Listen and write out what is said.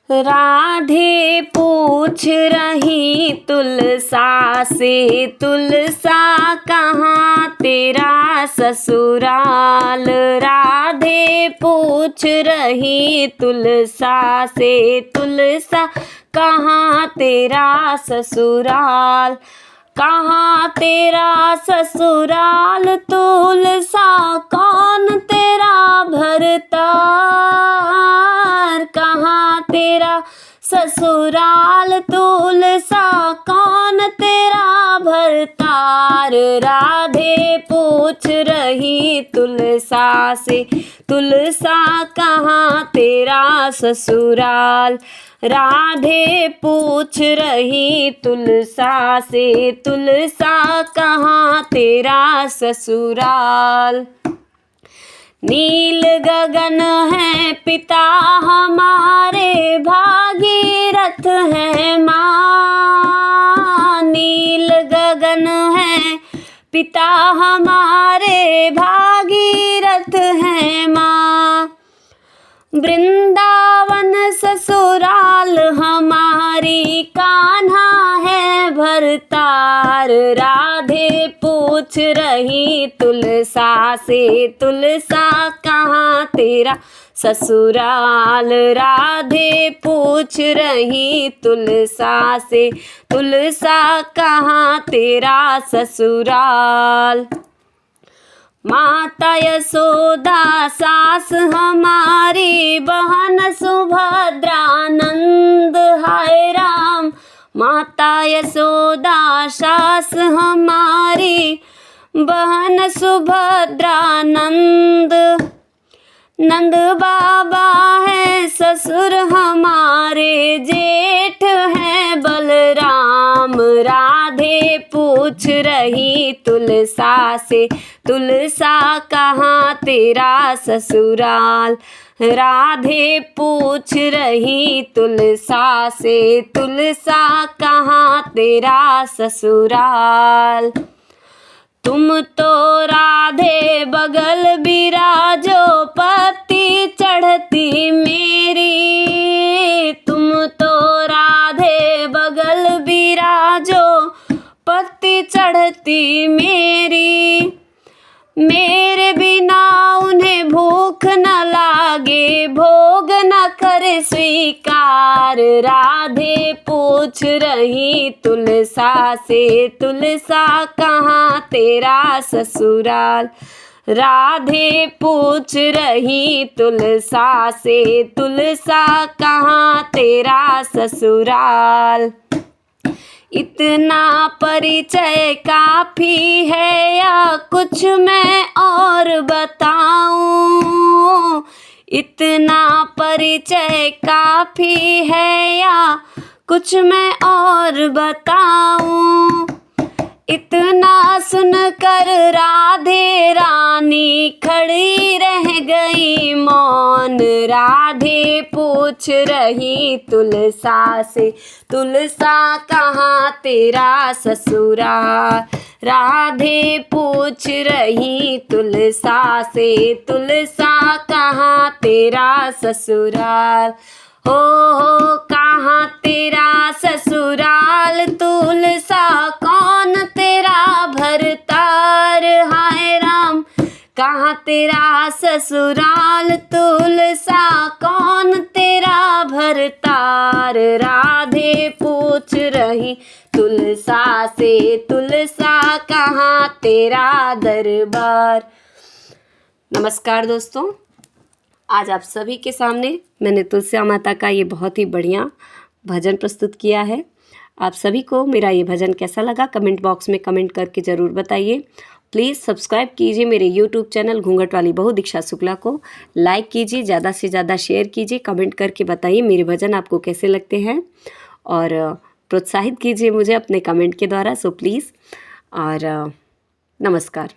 राधे पूछ रही तुलसा से, तुलसा कहाँ तेरा ससुराल। राधे पूछ रही तुलसा से, तुलसा कहाँ तेरा ससुराल। कहाँ तेरा ससुराल तुलसा, कौन तेरा भरतार। कहाँ तेरा ससुराल तुलसा, कौन तेरा भरतार। राधे पूछ रही तुलसा से, तुलसा कहाँ तेरा ससुराल। राधे पूछ रही तुलसा से, तुलसा कहाँ तेरा ससुराल। नील गगन है पिता हमारे, भागीरथ है माँ। नील गगन है पिता हमारे, भागीरथ है माँ। वृंदावन ससुराल हमारी, कान्हा है भरतार। राधे पूछ रही तुलसा से, तुलसा कहाँ तेरा ससुराल। राधे पूछ रही तुलसा से, तुलसा कहाँ तेरा ससुराल। माता यशोदा सास हमारी, बहन सुभद्रा नंद हाय राम। माता यशोदा सास हमारी, बहन सुभद्रा नंद। नंद बाबा है ससुर हमारे, जेठ है बलराम। राधे पूछ रही तुलसा से, तुलसा कहाँ तेरा ससुराल। राधे पूछ रही तुलसा से, तुलसा कहाँ तेरा ससुराल। तुम तो राधे बगल बिराजो, पत्ती चढ़ती मेरी। तुम तो राधे बगल बिराजो, पत्ती चढ़ती मेरी। मेरे बिना उन्हें भूख न लागे, भोग न करे स्वीकार। राधे पूछ रही तुलसा से, तुलसा कहाँ तेरा ससुराल। राधे पूछ रही तुलसा से, तुलसा कहाँ तेरा ससुराल। इतना परिचय काफी है या कुछ मैं और बताऊं। इतना परिचय काफी है या कुछ मैं और बताऊं। इतना सुनकर राधे रानी खड़ी रह गई मौन। राधे पूछ रही तुलसा से, तुलसा कहाँ तेरा ससुराल। राधे पूछ रही तुलसा से, तुलसा कहाँ तेरा ससुराल। हो कहाँ तेरा ससुराल तुलसा, कौन तेरा भरतार। हाय राम कहाँ तेरा ससुराल तुलसा, कौन तेरा भरतार। राधे पूछ रही तुलसा से, तुलसा कहाँ तेरा दरबार। नमस्कार दोस्तों, आज आप सभी के सामने मैंने तुलसी माता का ये बहुत ही बढ़िया भजन प्रस्तुत किया है। आप सभी को मेरा ये भजन कैसा लगा कमेंट बॉक्स में कमेंट करके ज़रूर बताइए। प्लीज़ सब्सक्राइब कीजिए मेरे यूट्यूब चैनल घूंघट वाली बहू दीक्षा शुक्ला को। लाइक कीजिए, ज़्यादा से ज़्यादा शेयर कीजिए, कमेंट करके बताइए मेरे भजन आपको कैसे लगते हैं और प्रोत्साहित कीजिए मुझे अपने कमेंट के द्वारा। सो प्लीज़ और नमस्कार।